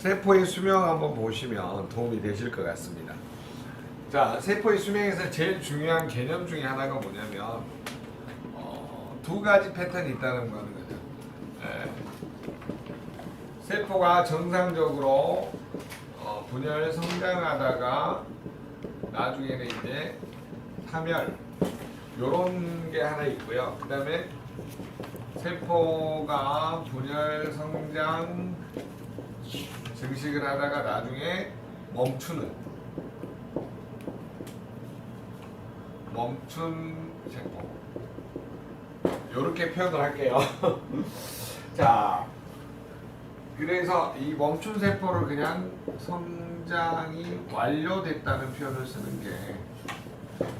세포의 수명 한번 보시면 도움이 되실 것 같습니다. 자, 세포의 수명에서 제일 중요한 개념 중에 하나가 뭐냐면 두 가지 패턴이 있다는 거는 거죠. 세포가 정상적으로 분열 성장하다가 나중에는 이제 파멸 요런 게 하나 있고요. 그 다음에 세포가 분열 성장 증식을 하다가 나중에 멈춘 세포 요렇게 표현을 할게요. 자, 그래서 이 멈춘 세포를 그냥 성장이 완료됐다는 표현을 쓰는 게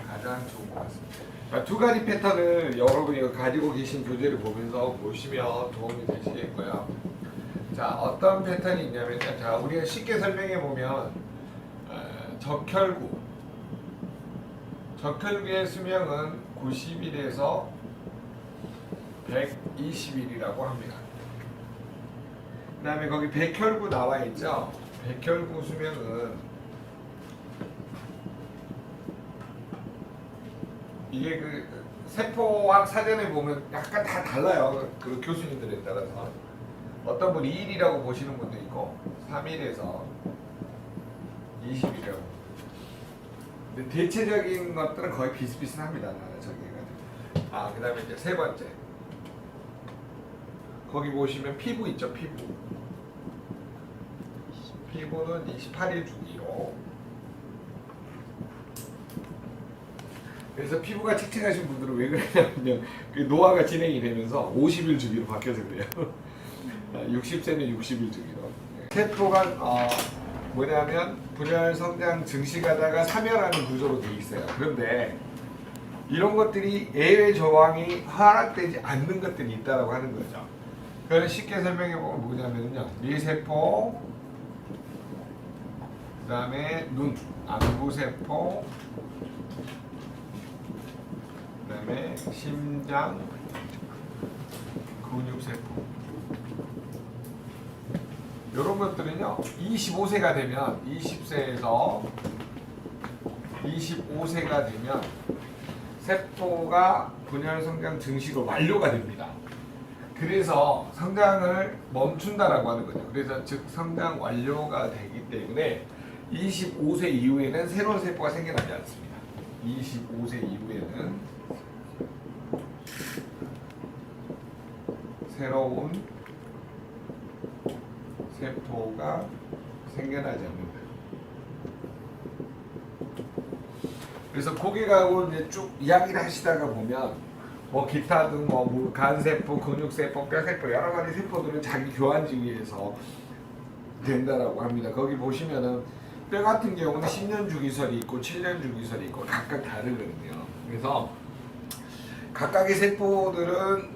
가장 좋은 것 같습니다. 두 가지 패턴을 여러분이 가지고 계신 교재를 보면서 보시면 도움이 되시겠고요. 자, 어떤 패턴이 있냐면요. 자, 우리가 쉽게 설명해 보면 적혈구의 수명은 90일에서 120일이라고 합니다. 그 다음에 거기 백혈구 나와 있죠. 백혈구 수명은 이게 그 세포학 사전에 보면 약간 다 달라요. 그 교수님들에 따라서 어떤 분이 2일이라고 보시는 분도 있고 3일에서 20일이라고. 근데 대체적인 것들은 거의 비슷비슷합니다. 저기가. 그 다음에 이제 세 번째. 거기 보시면 피부 있죠. 피부는 28일 주기로. 그래서 피부가 칙칙하신 분들은 왜 그러냐면요. 그 노화가 진행이 되면서 50일 주기로 바뀌어서 그래요. 60세는 60일 주기로. 세포가 뭐냐면 분열 성장 증식하다가 사멸하는 구조로 되어 있어요. 그런데 이런 것들이 예외 조항이 허락되지 않는 것들이 있다고 하는 거죠. 그걸 쉽게 설명해 보면 뭐냐면요. 뇌세포, 그 다음에 눈, 안구세포, 그 다음에 심장, 근육세포. 이런 것들은요, 25세가 되면, 20세에서 25세가 되면, 세포가 분열 성장 증식으로 완료가 됩니다. 그래서 성장을 멈춘다라고 하는 거죠. 그래서 즉, 성장 완료가 되기 때문에 25세 이후에는 새로운 세포가 생겨나지 않습니다. 25세 이후에는 새로운 세포가 생겨나지 않는다. 그래서 고객하고 이제 쭉 이야기를 하시다가 보면 뭐 기타 등 뭐 간세포, 근육세포, 뼈세포 여러 가지 세포들은 자기 교환지 위해서 된다라고 합니다. 거기 보시면은 뼈 같은 경우는 10년 주기설이 있고 7년 주기설이 있고 각각 다르거든요. 그래서 각각의 세포들은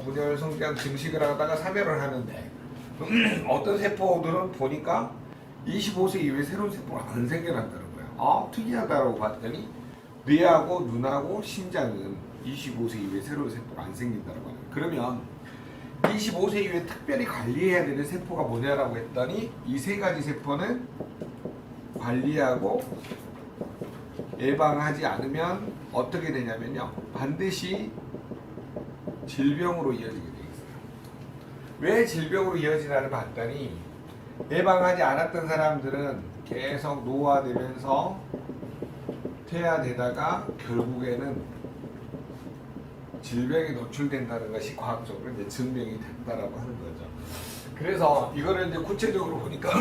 분열 성장 증식을 하다가 사멸을 하는데 어떤 세포들은 보니까 25세 이후에 새로운 세포가 안 생겨난다는 거예요. 특이하다고 봤더니 뇌하고 눈하고 심장은 25세 이후에 새로운 세포가 안 생긴다고 하는 거예요. 그러면 25세 이후에 특별히 관리해야 되는 세포가 뭐냐라고 했더니 이 세 가지 세포는 관리하고 예방하지 않으면 어떻게 되냐면요. 반드시 질병으로 이어지게 되어 있어요. 왜 질병으로 이어지나를 봤더니 예방하지 않았던 사람들은 계속 노화되면서 퇴화되다가 결국에는 질병에 노출된다는 것이 과학적으로 이제 증명이 됐다라고 하는 거죠. 그래서 이거를 이제 구체적으로 보니까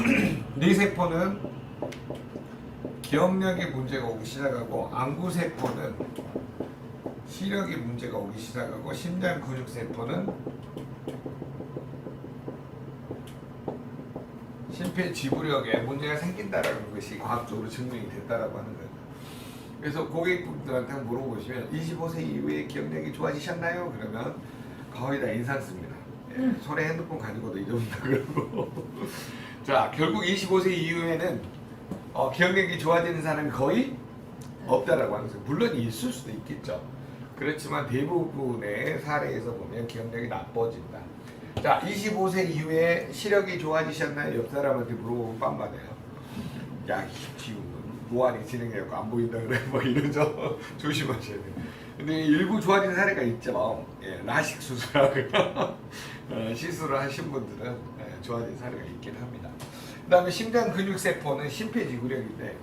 뇌세포는 기억력에 문제가 오기 시작하고 안구세포는 시력에 문제가 오기 시작하고 심장 근육세포는 심폐지구력에 문제가 생긴다라는 것이 과학적으로 증명이 됐다라고 하는 거죠. 그래서 고객분들한테 물어보시면 25세 이후에 기억력이 좋아지셨나요? 그러면 거의 다 인상 씁니다. 손에 핸드폰 가지고도 잊어본다 그러고. 자, 결국 25세 이후에는 기억력이 좋아지는 사람이 거의 없다라고 하는 거죠. 물론 있을 수도 있겠죠. 그렇지만 대부분의 사례에서 보면 기억력이 나빠진다. 자, 25세 이후에 시력이 좋아지셨나요? 옆 사람한테 물어보면 빰 받아요. 야, 지금 노안이 진행해갖고 안 보인다 그래 뭐 이러죠. 조심하셔야 돼요. 근데 일부 좋아진 사례가 있죠. 예, 라식 수술하고 시술을 하신 분들은 좋아진 사례가 있긴 합니다. 그 다음에 심장 근육세포는 심폐지구력인데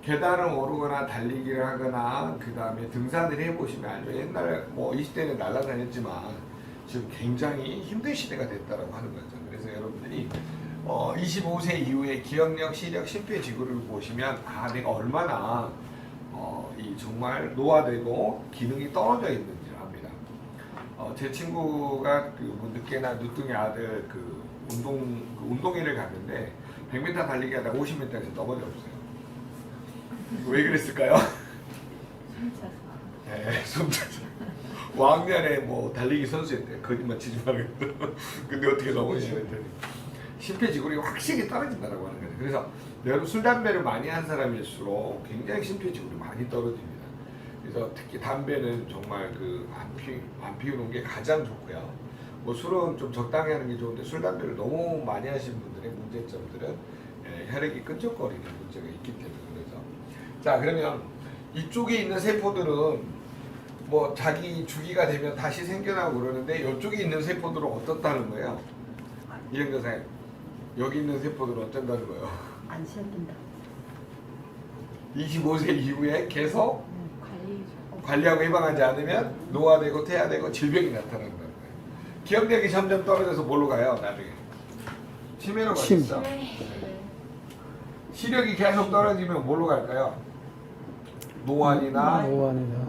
계단을 오르거나 달리기를 하거나 그 다음에 등산을 해보시면 알죠. 옛날 뭐 20대는 날아다녔지만 지금 굉장히 힘든 시대가 됐다라고 하는 거죠. 그래서 여러분들이 25세 이후에 기억력, 시력, 심폐지구를 보시면 아 내가 얼마나 이 정말 노화되고 기능이 떨어져 있는지를 압니다. 제 친구가 그뭐 늦게나 늦둥이 아들 그 운동회를 갔는데 100m 달리기 하다가 50m에서 넘어졌어요. 왜 그랬을까요? 네, 손차서. 왕년에 뭐 달리기 선수였대요. 거짓말 치지 말고. 근데 어떻게 넘어지냐 했더니 심폐지구력이 확실히 떨어진다고 하는 거예요. 그래서 여러분 술 담배를 많이 한 사람일수록 굉장히 심폐지구력이 많이 떨어집니다. 그래서 특히 담배는 정말 안 피우는 게 가장 좋고요. 뭐 술은 좀 적당히 하는 게 좋은데 술 담배를 너무 많이 하시는 분들의 문제점들은 혈액이 끈적거리는 문제가 있기 때문에 그래서 자 그러면 이쪽에 있는 세포들은 뭐 자기 주기가 되면 다시 생겨나고 그러는데 이쪽에 있는 세포들은 어떻다는 거예요? 이현 교사님 여기 있는 세포들은 어쩐다는 거예요? 안 생긴다. 25세 이후에 계속 관리하고 예방하지 않으면 노화되고 퇴화되고 질병이 나타난다는 거예요. 기억력이 점점 떨어져서 뭘로 가요? 나중에 치매로 가겠죠. 시력이 계속 떨어지면 뭘로 갈까요? 노안이나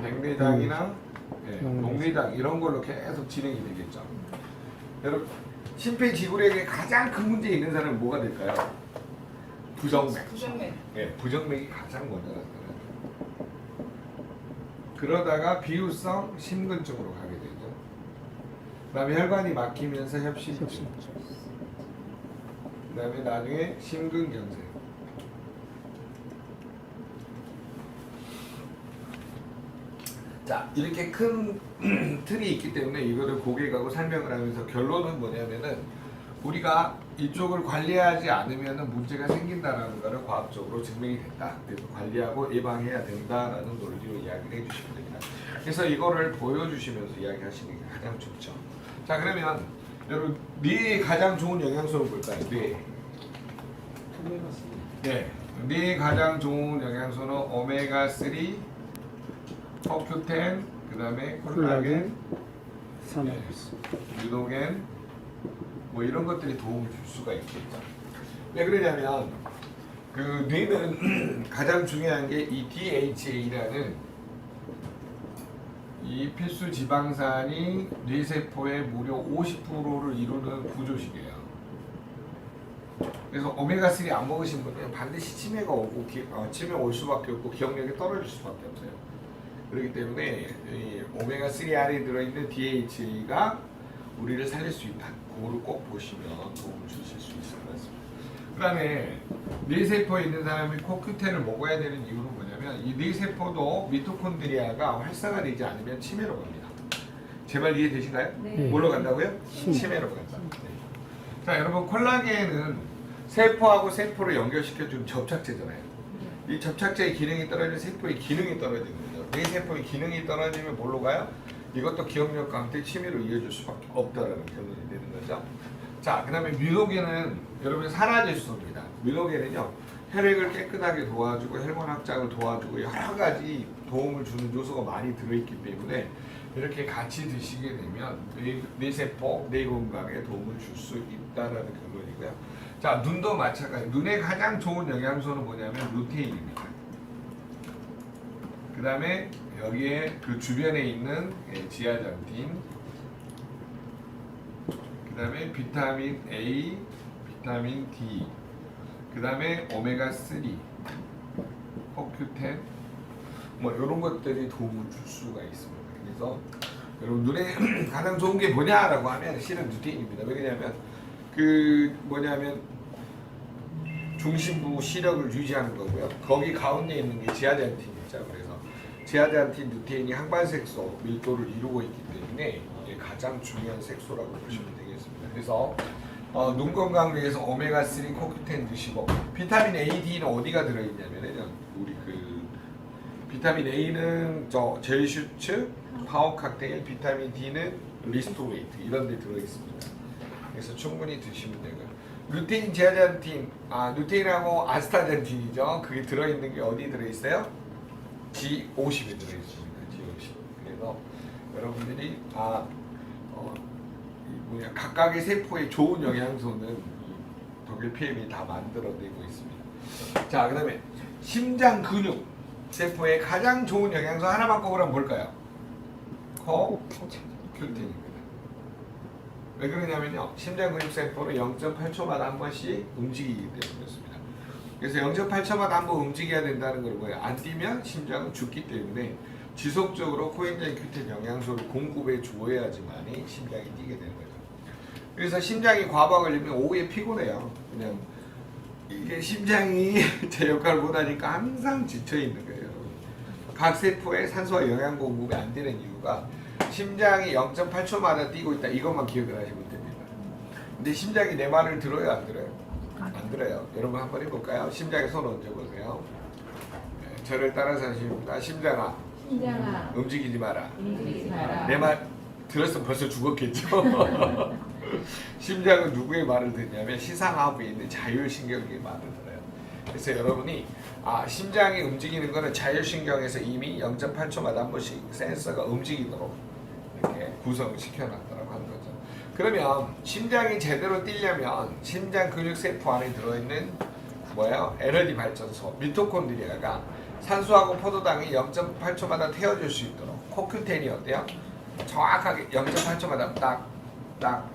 백내장이나 녹내장 이런 걸로 계속 진행이 되겠죠. 여러분 심폐지구력에 가장 큰 문제 있는 사람은 뭐가 될까요? 부정맥. 네, 부정맥이 가장 먼저 나타나요. 그러다가 비후성 심근증으로 가게 되죠. 그다음에 혈관이 막히면서 협심증. 그다음에 나중에 심근경색. 자 이렇게 큰 틀이 있기 때문에 이거를 고객하고 설명을 하면서 결론은 뭐냐면은 우리가 이쪽을 관리하지 않으면 문제가 생긴다는 것을 과학적으로 증명이 됐다. 그래서 관리하고 예방해야 된다라는 논리로 이야기를 해주시면 됩니다. 그래서 이거를 보여주시면서 이야기하시는 게 가장 좋죠. 자 그러면 여러분 뇌에 가장 좋은 영양소는 뭘까요? 뇌. 네, 뇌에 가장 좋은 영양소는 오메가3, 허큐텐, 그 다음에 콜라겐, 유도겐 뭐 이런 것들이 도움을 줄 수가 있겠죠. 왜 그러냐면 그 뇌는 가장 중요한 게 이 DHA라는 이 필수 지방산이 뇌세포의 무려 50%를 이루는 구조식이에요. 그래서 오메가3 안 먹으신 분은 반드시 치매가 오고 치매 올 수밖에 없고 기억력이 떨어질 수밖에 없어요. 그렇기 때문에 이 오메가3 안에 들어있는 DHA가 우리를 살릴 수 있다. 그거를 꼭 보시면 도움을 주실 수 있을 것 같습니다. 그 다음에 뇌세포에 있는 사람이 코큐텐을 먹어야 되는 이유는 뭐냐면 이 뇌세포도 미토콘드리아가 활성화되지 않으면 치매로 갑니다. 제발 이해되신가요? 네. 뭘로 간다고요? 치매로 간다. 네. 자 여러분 콜라겐은 세포하고 세포를 연결시켜주는 접착제잖아요. 이 접착제의 기능이 떨어지면 세포의 기능이 떨어지는 거죠. 뇌세포의 기능이 떨어지면 뭘로 가요? 이것도 기억력 강퇴 치매로 이어질 수밖에 없다라는 결론이 되는 거죠. 자, 그 다음에 뮤노겐은 여러분 사라질 수 없습니다. 뮤노겐은요 혈액을 깨끗하게 도와주고 혈관 확장을 도와주고 여러 가지 도움을 주는 요소가 많이 들어있기 때문에 이렇게 같이 드시게 되면 뇌세포, 뇌 건강에 도움을 줄 수 있다라는 결론이고요. 자, 눈도 마찬가지. 눈에 가장 좋은 영양소는 뭐냐면 루테인입니다. 그 다음에 여기에 그 주변에 있는 지아잔틴, 그 다음에 비타민 A, 비타민 D, 그 다음에 오메가3, 허큐텐, 뭐 이런 것들이 도움을 줄 수가 있습니다. 그래서 여러분 눈에 가장 좋은 게 뭐냐라고 하면 실은 루테인입니다. 왜냐하면 중심부 시력을 유지하는 거고요. 거기 가운데 있는 게 지아잔틴이죠. 그래서 지아잔틴, 루테인이 항반색소 밀도를 이루고 있기 때문에 가장 중요한 색소라고 보시면 되겠습니다. 그래서 눈 건강을 위해서 오메가3 코큐텐 드시고 비타민 A, D는 어디가 들어있냐면요. 우리 비타민 A는 젤슈츠, 파워 칵테일, 비타민 D는 리스토레이트 이런 데 들어있습니다. 그래서 충분히 드시면 되고요. 루테인, 제아잔틴, 루테인하고 아스타잔틴이죠. 그게 들어있는 게 어디 들어있어요? G50에 들어있습니다. G50. 그래서 여러분들이 각각의 세포에 좋은 영양소는 독일 PM이 다 만들어내고 있습니다. 자, 그다음에 심장 근육 세포에 가장 좋은 영양소 하나만 꼽으라면 뭘까요? 코큐텐입니다. 왜 그러냐면요, 심장 근육 세포는 0.8초마다 한 번씩 움직이기 때문에 그렇습니다. 그래서 0.8초마다 한 번 움직여야 된다는 걸 뭐예요? 안 뛰면 심장은 죽기 때문에 지속적으로 코엔자임 Q10 영양소를 공급해 줘야지만이 심장이 뛰게 되는 거죠. 그래서 심장이 과부하 걸리면 오후에 피곤해요. 그냥 이게 심장이 제 역할을 못하니까 항상 지쳐 있는 거예요. 각 세포에 산소와 영양 공급이 안 되는 이유가 심장이 0.8초마다 뛰고 있다. 이것만 기억을 하시면 됩니다. 근데 심장이 내 말을 들어요, 안 들어요? 안 들어요. 여러분 한번 해볼까요? 심장에 손 얹어보세요. 네, 저를 따라서 하십니다. 심장아, 움직이지 마라. 내 말 들었으면 벌써 죽었겠죠. 심장은 누구의 말을 듣냐면 시상하부에 있는 자율신경의 말을 들어요. 그래서 여러분이 심장이 움직이는 거는 자율신경에서 이미 0.8초마다 한 번씩 센서가 움직이도록 이렇게 구성을 시켜놨다고 하는 거죠. 그러면 심장이 제대로 뛰려면 심장 근육 세포 안에 들어있는 뭐예요? 에너지 발전소 미토콘드리아가 산소하고 포도당이 0.8초마다 태워줄 수 있도록 코큐텐이 어때요? 정확하게 0.8초마다 딱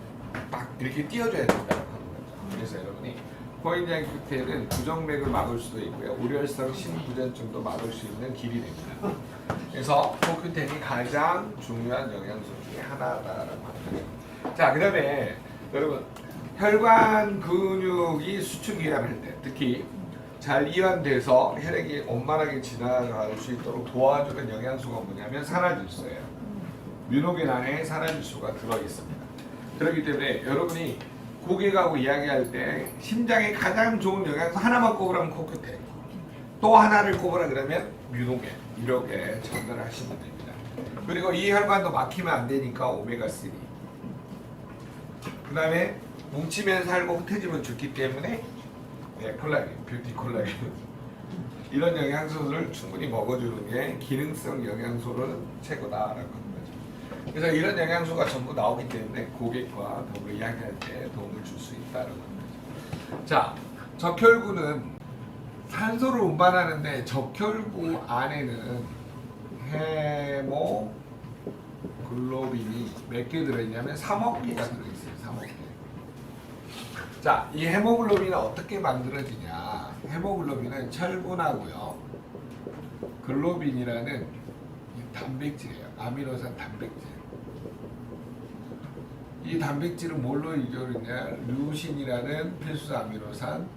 이렇게 띄워줘야 된다고 하는 거죠. 그래서 여러분이 코엔자임 Q10은 부정맥을 막을 수도 있고요. 우려성 심부전증도 막을 수 있는 길이 됩니다. 그래서 코큐텐이 가장 중요한 영양소 중에 하나다라고 합니다. 자, 그 다음에 여러분 혈관 근육이 수축이할 때 특히 잘 이완돼서 혈액이 원만하게 지나갈 수 있도록 도와주는 영양소가 뭐냐면 산화질소예요. 뮤노겐 안에 산화질소가 들어있습니다. 그렇기 때문에 여러분이 고객하고 이야기할 때 심장에 가장 좋은 영양소 하나만 꼽으라면 코큐텐, 또 하나를 꼽으라 그러면 뮤노겐 이렇게 전달하시면 됩니다. 그리고 이 혈관도 막히면 안 되니까 오메가3, 그 다음에 뭉치면 살고 흩어지면 죽기 때문에 콜라겐, 뷰티 콜라겐 이런 영양소를 충분히 먹어주는 게 기능성 영양소는 최고다라고 합니다. 그래서 이런 영양소가 전부 나오기 때문에 고객과 더불어 이야기할 때 도움을 줄 수 있다는 겁니다. 자, 적혈구는 산소를 운반하는데 적혈구 안에는 헤모글로빈이 몇 개 들어있냐면 3억 개가 들어있어요. 3억 개. 자, 이 헤모글로빈은 어떻게 만들어지냐? 헤모글로빈은 철분하고요, 글로빈이라는 단백질이에요. 아미노산 단백질. 이 단백질은 뭘로 이루어지냐? 류신이라는 필수 아미노산,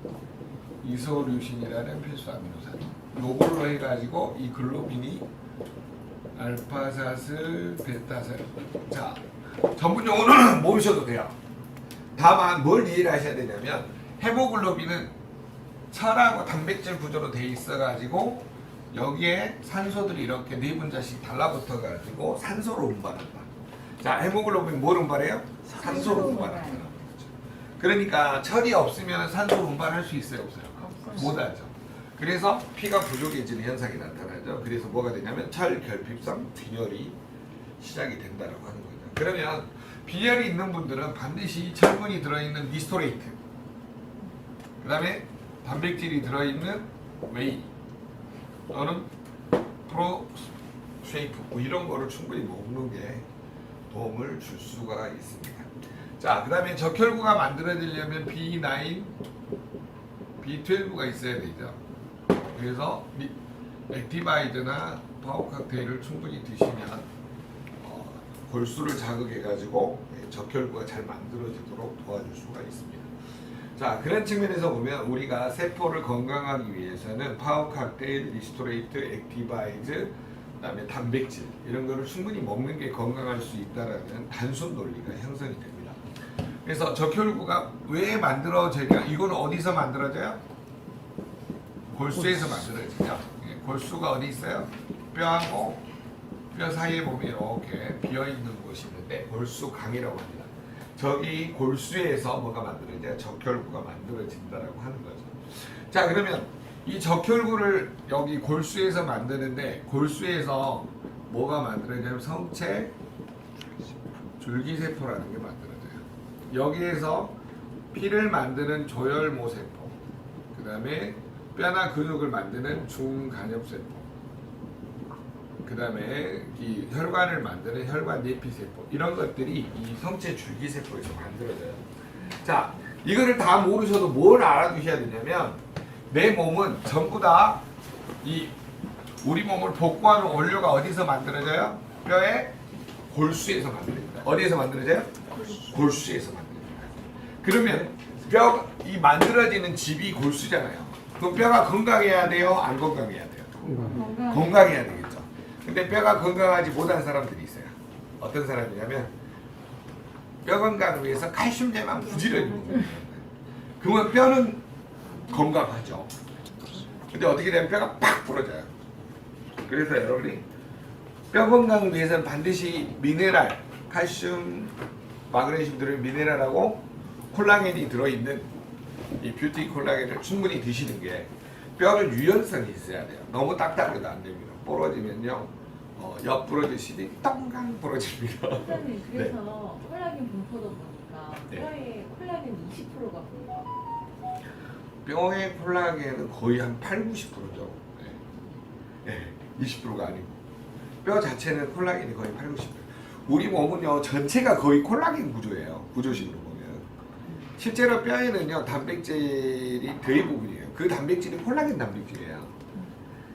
이소류신이라는 필수 아미노산. 요걸로 해가지고 이 글로빈이 알파사슬, 베타사슬. 자, 전문 용어는 모르셔도 돼요. 다만 뭘 이해를 하셔야 되냐면 헤모글로빈은 철하고 단백질 구조로 돼 있어가지고 여기에 산소들이 이렇게 네 분자씩 달라붙어가지고 산소를 운반한다. 자, 헤모글로빈 뭘 운반해요? 산소를 운반한다는 거죠. 그러니까 철이 없으면 산소를 운반할 수 있어요, 없어요? 못하죠. 그래서 피가 부족해지는 현상이 나타나죠. 그래서 뭐가 되냐면 철결핍성 빈혈이 시작이 된다고 하는 거죠. 그러면 빈혈이 있는 분들은 반드시 철분이 들어있는 리스토레이트, 그 다음에 단백질이 들어있는 웨이 또는 프로쉐이프 이런 거를 충분히 먹는 게 도움을 줄 수가 있습니다. 자, 그 다음에 적혈구가 만들어지려면 B9, B12가 있어야 되죠. 그래서 액티바이드나 파워 칵테일을 충분히 드시면 골수를 자극해가지고 적혈구가 잘 만들어지도록 도와줄 수가 있습니다. 자, 그런 측면에서 보면 우리가 세포를 건강하기 위해서는 파워 칵테일, 리스토레이트, 액티바이즈, 그다음에 단백질 이런 거를 충분히 먹는 게 건강할 수 있다라는 단순 논리가 형성이 됩니다. 그래서 적혈구가 왜 만들어지냐? 이거는 어디서 만들어져요? 골수에서 만들어지죠. 예, 골수가 어디 있어요? 뼈하고 뼈 사이에 보면 이렇게 비어 있는 곳이 있는데 골수강이라고 합니다. 저기 골수에서 뭐가 만들어져요? 적혈구가 만들어진다라고 하는 거죠. 자, 그러면 이 적혈구를 여기 골수에서 만드는데 골수에서 뭐가 만들어지냐면 성체 줄기세포라는 게 만들어져요. 여기에서 피를 만드는 조혈모세포, 그 다음에 뼈나 근육을 만드는 중간엽세포, 그 다음에 이 혈관을 만드는 혈관내피세포, 이런 것들이 이 성체 줄기세포에서 만들어져요. 자, 이거를 다 모르셔도 뭘 알아두셔야 되냐면 내 몸은 전부 다 이 우리 몸을 복구하는 원료가 어디서 만들어져요? 뼈의 골수에서 만들어집니다. 어디에서 만들어져요? 골수에서 만들어집니다. 그러면 뼈 이 만들어지는 집이 골수잖아요. 그럼 뼈가 건강해야 돼요? 안 건강해야 돼요? 건강해야 되겠죠. 근데 뼈가 건강하지 못한 사람들이 있어요. 어떤 사람이냐면 뼈 건강을 위해서 칼슘제만 부지런히 먹는 거예요. 그러면 뼈는 건강하죠. 근데 어떻게 되면 뼈가 팍 부러져요. 그래서 여러분이 뼈 건강을 위해서는 반드시 미네랄, 칼슘, 마그네슘 들은 미네랄하고 콜라겐이 들어있는 이 뷰티 콜라겐을 충분히 드시는 게 뼈는 유연성이 있어야 돼요. 너무 딱딱해도 안 됩니다. 부러지면요, 옆 부러지시니 똥강 부러집니다. 선생님, 그래서 콜라겐 분포도 보니까 네. 뼈에 콜라겐 20%가 보여요. 뼈의 콜라겐은 거의 한 8, 90%죠. 네. 20%가 아니고 뼈 자체는 콜라겐이 거의 8, 90%. 우리 몸은요 전체가 거의 콜라겐 구조예요. 구조식으로 보면 실제로 뼈에는요 단백질이 대부분이에요. 그 단백질이 콜라겐 단백질이에요.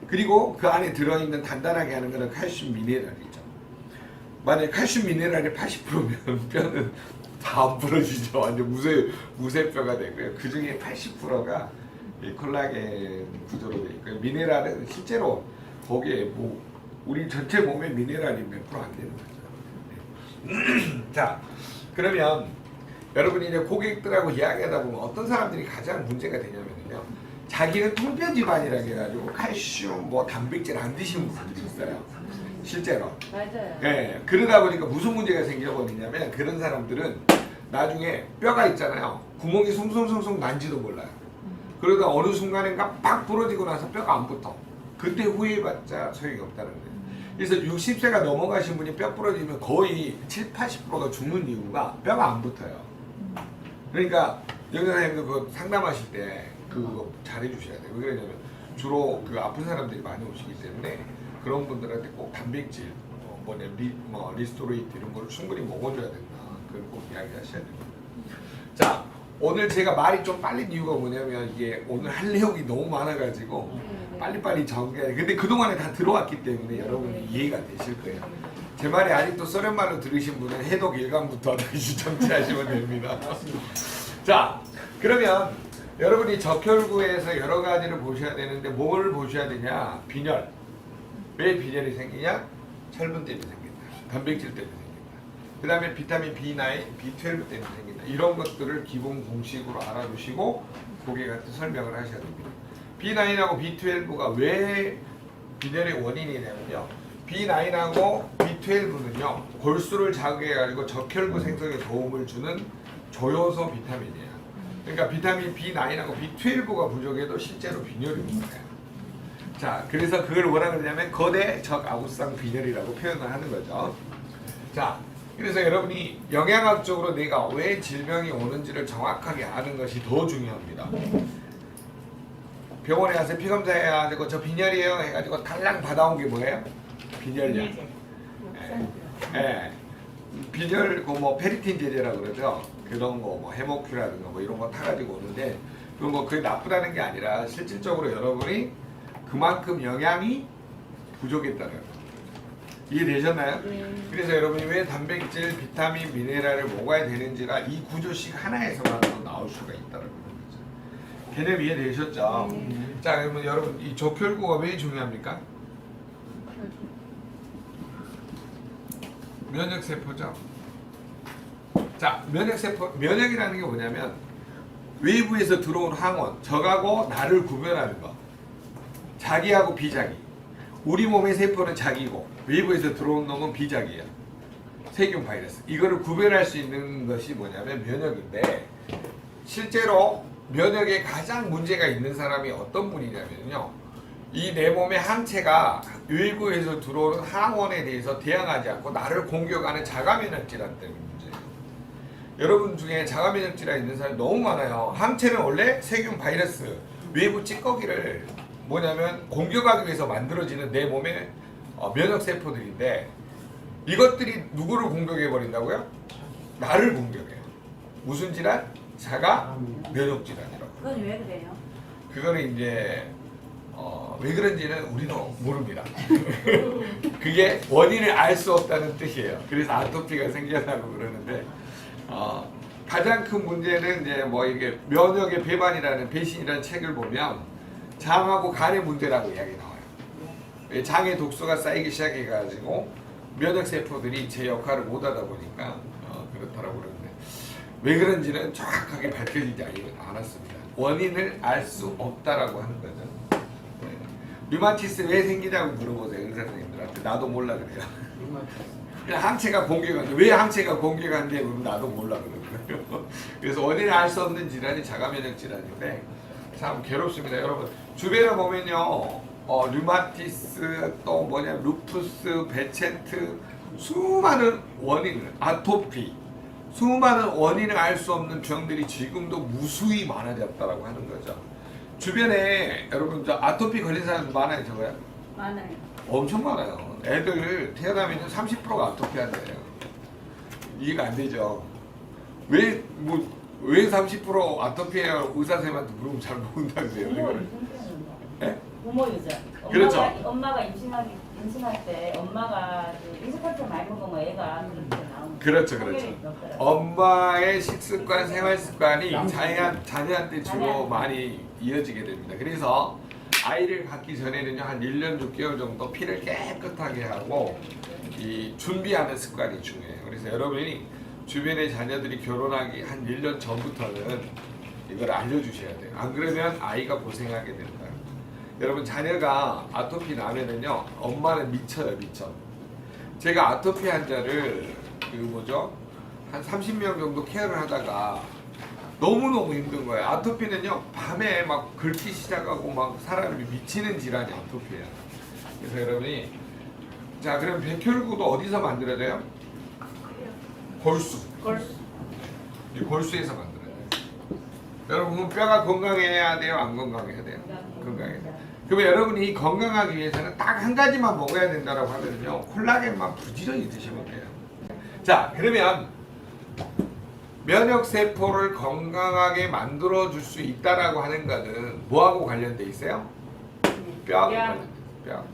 그리고 그 안에 들어있는 단단하게 하는 거는 칼슘 미네랄이죠. 만약에 칼슘 미네랄이 80%면 뼈는 다 안 부러지죠. 완전 무쇠뼈가 되고요. 그 중에 80%가 이 콜라겐 구조로 되어 있고요. 미네랄은 실제로 거기에 뭐 우리 전체 몸의 미네랄이 몇 프로 안 되는 거죠. 자, 그러면 여러분이 이제 고객들하고 이야기하다 보면 어떤 사람들이 가장 문제가 되냐면요. 자기는 통뼈 집안이라고 해가지고 칼슘, 뭐 단백질 안 드시는 분들이 있어요. 실제로. 맞아요. 예, 그러다 보니까 무슨 문제가 생겨버리냐면 그런 사람들은 나중에 뼈가 있잖아요. 구멍이 숭숭숭숭 난지도 몰라요. 그러다 어느 순간인가 팍 부러지고 나서 뼈가 안 붙어. 그때 후회해봤자 소용이 없다는 거예요. 그래서 60세가 넘어가신 분이 뼈 부러지면 거의 7, 80%가 죽는 이유가 뼈가 안 붙어요. 그러니까 영양사님도 그 상담하실 때 그거 잘해주셔야 돼요. 왜 그러냐면 주로 그 아픈 사람들이 많이 오시기 때문에 그런 분들한테 꼭 단백질, 리스토레이트 이런 거를 충분히 먹어줘야 된다. 그걸 꼭 이야기하셔야 됩니다. 자, 오늘 제가 말이 좀 빨린 이유가 뭐냐면 이게 오늘 할 내용이 너무 많아가지고 빨리빨리 정리해야 돼. 근데 그동안에 다 들어왔기 때문에 여러분이 이해가 되실 거예요. 제 말이 아직도 썰연말로 들으신 분은 해독 1강부터 다시 정치하시면 됩니다. 자, 그러면 여러분이 적혈구에서 여러 가지를 보셔야 되는데 뭘 보셔야 되냐? 빈혈. 왜 빈혈이 생기냐? 철분 때문에 생긴다. 단백질 때문에 생긴다. 그 다음에 비타민 B9, B12 때문에 생긴다. 이런 것들을 기본 공식으로 알아두시고 고객한테 설명을 하셔야 됩니다. B9하고 B12가 왜 빈혈의 원인이냐면요. B9하고 B12는요. 골수를 자극해가지고 적혈구 생성에 도움을 주는 조효소 비타민이에요. 그러니까 비타민 B9하고 B12가 부족해도 실제로 빈혈이 옵니다. 자, 그래서 그걸 뭐라 그러냐면 거대 적아우성 빈혈이라고 표현을 하는 거죠. 자, 그래서 여러분이 영양학적으로 내가 왜 질병이 오는지를 정확하게 아는 것이 더 중요합니다. 병원에 가서 피검사해야 되고 저 빈혈이에요 해가지고 달랑 받아온 게 뭐예요? 빈혈약. 예. 빈혈 뭐 페리틴 제제라고 그러죠. 그런 거 뭐 해모큐라든가 뭐 이런 거 타가지고 오는데 그런 거 그게 나쁘다는 게 아니라 실질적으로 여러분이 그만큼 영양이 부족했다는 거예요. 이해되셨나요? 그래서 여러분이 왜 단백질, 비타민, 미네랄을 먹어야 되는지가 이 구조식 하나에서만으로 나올 수가 있다는 거죠. 개념 이해되셨죠? 자, 그러면 여러분 이 적혈구가 왜 중요합니까? 면역 세포죠. 자, 면역 세포, 면역이라는 게 뭐냐면 외부에서 들어온 항원, 적하고 나를 구별하는 거. 자기하고 비자기. 우리 몸의 세포는 자기고 외부에서 들어온 놈은 비자기야. 세균 바이러스. 이거를 구별할 수 있는 것이 뭐냐면 면역인데, 실제로 면역에 가장 문제가 있는 사람이 어떤 분이냐면요, 이 내 몸의 항체가 외부에서 들어오는 항원에 대해서 대항하지 않고 나를 공격하는 자가면역질환 때문에 문제예요. 여러분 중에 자가면역질환 있는 사람이 너무 많아요. 항체는 원래 세균 바이러스 외부 찌꺼기를 뭐냐면 공격하기 위해서 만들어지는 내 몸의 면역 세포들인데, 이것들이 누구를 공격해 버린다고요? 나를 공격해요. 무슨 질환? 자가 면역 질환이라고. 그건 왜 그래요? 그거는 이제 왜 그런지는 우리도 모릅니다. 그게 원인을 알 수 없다는 뜻이에요. 그래서 아토피가 생겨나고 그러는데, 가장 큰 문제는 이제 뭐 이게 면역의 배반이라는 배신이라는 책을 보면 장하고 간의 문제라고 이야기 나와요. 장에 독소가 쌓이기 시작해가지고 면역 세포들이 제 역할을 못하다 보니까 그렇다라고 그러는데, 왜 그런지는 정확하게 밝혀지지 않았습니다. 원인을 알 수 없다라고 하는 거죠. 네. 류마티스 왜 생기냐고 물어보세요, 의사 선생님들한테. 나도 몰라 그래요. 그냥 항체가 공격하는데, 왜 항체가 공격하는데 그러면 나도 몰라 그러고요. 그래서 원인을 알 수 없는 질환이 자가면역 질환인데 참 괴롭습니다. 여러분 주변에 보면요, 류마티스, 또 뭐냐 루푸스, 베첸트, 수많은 원인을, 아토피, 수많은 원인을 알 수 없는 병들이 지금도 무수히 많아졌다라고 하는 거죠. 주변에 여러분 저 아토피 걸린 사람 많아요, 저거요? 많아요. 엄청 많아요. 애들 태어나면 30%가 아토피 한대요. 이해가 안 되죠. 왜 30% 아토피예요? 의사 선생님한테 물으면 잘 모른다는데요. 이거를. 예? 부모 유전. 그렇죠. 엄마가 임신할 때 엄마가 인스턴트 많이 먹으면 애가 그렇게 나오는. 그렇죠, 그렇죠. 엄마의 식습관, 생활 습관이 자녀한테 주로 많이 이어지게 됩니다. 그래서 아이를 갖기 전에는요, 한 1년 6개월 정도 피를 깨끗하게 하고 이 준비하는 습관이 중요해요. 그래서 여러분이 주변의 자녀들이 결혼하기 한 1년 전부터는 이걸 알려주셔야 돼요. 안 그러면 아이가 고생하게 된다. 여러분 자녀가 아토피 나면은요, 엄마는 미쳐요, 미쳐. 제가 아토피 환자를 한 30명 정도 케어를 하다가 너무너무 힘든 거예요. 아토피는요, 밤에 막 긁기 시작하고 막 사람이 미치는 질환이 아토피예요. 그래서 여러분이, 자 그럼 백혈구도 어디서 만들어져요? 골수. 이 골수에서 만들어져요. 여러분 뼈가 건강해야 돼요, 안 건강해야 돼요? 건강해야 돼요. 그러면 여러분이 건강하기 위해서는 딱 한 가지만 먹어야 된다고 하면요, 콜라겐만 부지런히 드시면 돼요. 자, 그러면 면역 세포를 건강하게 만들어 줄 수 있다라고 하는 것은 뭐하고 관련돼 있어요? 뼈하고 관련돼 있어요. 뼈.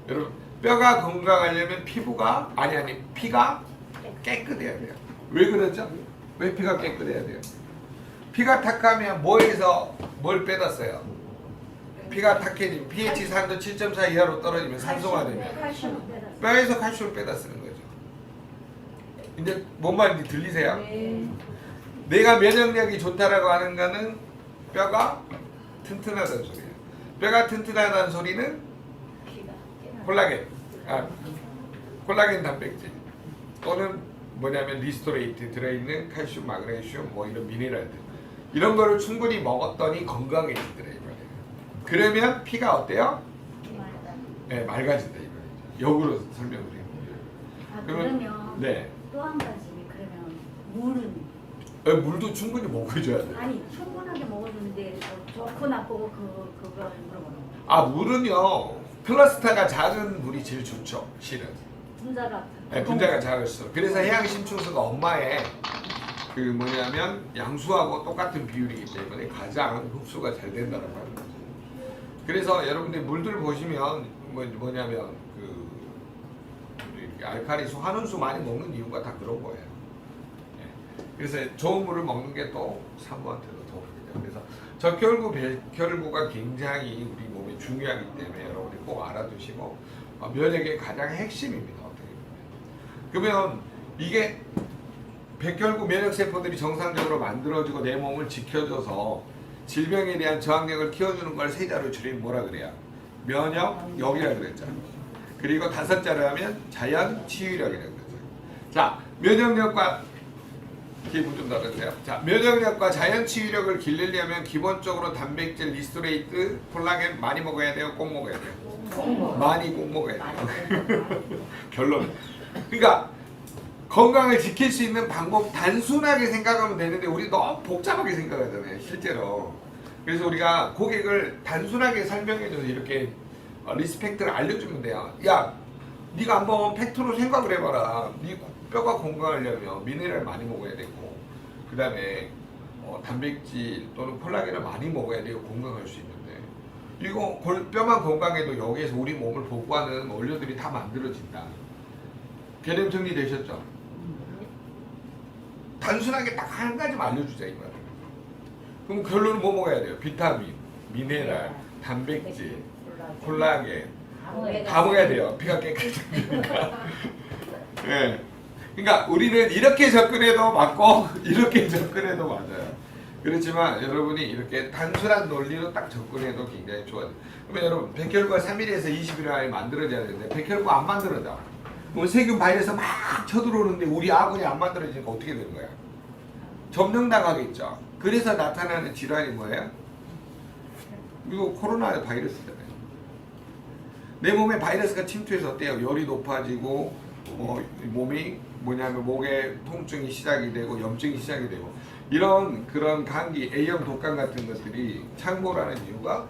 여러분 뼈가 건강하려면 피부가 피가 깨끗해야 돼요. 왜 그러죠? 왜 피가 깨끗해야 돼요? 피가 탁하면 뭐에서 뭘 빼놨어요? 피가 탁해지면 pH 산도 7.4 이하로 떨어지면 산소화되면 뼈에서 칼슘을 빼다 쓰는 거죠. 이제 뭔 말인지 들리세요? 네. 내가 면역력이 좋다라고 하는 거는 뼈가 튼튼하다는 소리예요. 뼈가 튼튼하다는 소리는 콜라겐 단백질 또는 뭐냐면 리스토레이트 들어있는 칼슘, 마그네슘, 뭐 이런 미네랄들, 이런 거를 충분히 먹었더니 건강해지더래요. 그러면 피가 어때요? 네, 맑아진다 이거죠. 역으로 설명드리면. 그러면 네. 또 한 가지, 그러면 물은 물도 충분히 먹어줘야 돼요. 아니 충분하게 먹어주는데 좋고 나쁘고 그걸 물어보는 거예요. 물은요, 클러스터가 작은 물이 제일 좋죠, 실은. 분자가 네, 분자가 작을수록. 그래서 해양심충수가 엄마의 양수하고 똑같은 비율이기 때문에 가장 흡수가 잘 된다는 하는 거죠. 그래서 여러분들 물들 보시면 뭐냐면 알칼리수, 한온수 많이 먹는 이유가 다 그런 거예요. 네. 그래서 좋은 물을 먹는 게 또 산모한테도 도움이 돼요. 그래서 적혈구, 백혈구가 굉장히 우리 몸에 중요하기 때문에 여러분이 꼭 알아두시고 면역의 가장 핵심입니다. 어떻게 보면. 그러면 이게 백혈구 면역세포들이 정상적으로 만들어지고 내 몸을 지켜줘서 질병에 대한 저항력을 키워주는 걸 세 자로 줄이면 뭐라 그래요? 면역력이라 그랬죠. 그리고 다섯 자로 하면 자연치유력이라고 그랬죠. 자, 면역력과 기분 좀 나눠주세요. 자, 면역력과 자연치유력을 기르려면 기본적으로 단백질, 리스토레이트, 콜라겐 많이 먹어야 돼요? 꼭 먹어야 돼요? 많이 꼭 먹어야 돼요. 결론. 그러니까 건강을 지킬 수 있는 방법 단순하게 생각하면 되는데 우리 너무 복잡하게 생각하잖아요, 실제로. 그래서 우리가 고객을 단순하게 설명해줘서 이렇게 리스펙트를 알려주면 돼요. 야, 네가 한번 팩트로 생각을 해봐라. 네 뼈가 건강하려면 미네랄 많이 먹어야 되고, 그 다음에 단백질 또는 콜라겐을 많이 먹어야 돼요, 건강할 수 있는데. 이거 뼈만 건강해도 여기에서 우리 몸을 보호하는 원료들이 다 만들어진다. 개념 정리되셨죠? 단순하게 딱 한 가지만 알려주자 이 말이에요. 그럼 결론은 뭐 먹어야 돼요? 비타민, 미네랄, 단백질, 콜라겐 다 먹어야 돼요. 피가 깨끗하니까. 예. 그러니까 우리는 이렇게 접근해도 맞고 이렇게 접근해도 맞아요. 그렇지만 여러분이 이렇게 단순한 논리로 딱 접근해도 굉장히 좋아요. 그러면 여러분 백혈구가 3일에서 20일 안에 만들어져야 되는데 백혈구 안 만들어져. 그럼 세균 바이러스 막 쳐들어오는데 우리 아군이 안 만들어지니까 어떻게 되는 거야? 점령당하겠죠. 그래서 나타나는 질환이 뭐예요? 이거 코로나 바이러스잖아요. 내 몸에 바이러스가 침투해서 어때요? 열이 높아지고 몸이 뭐냐면 목에 통증이 시작이 되고 염증이 시작이 되고 이런 그런 감기, A형 독감 같은 것들이 창궐하는 이유가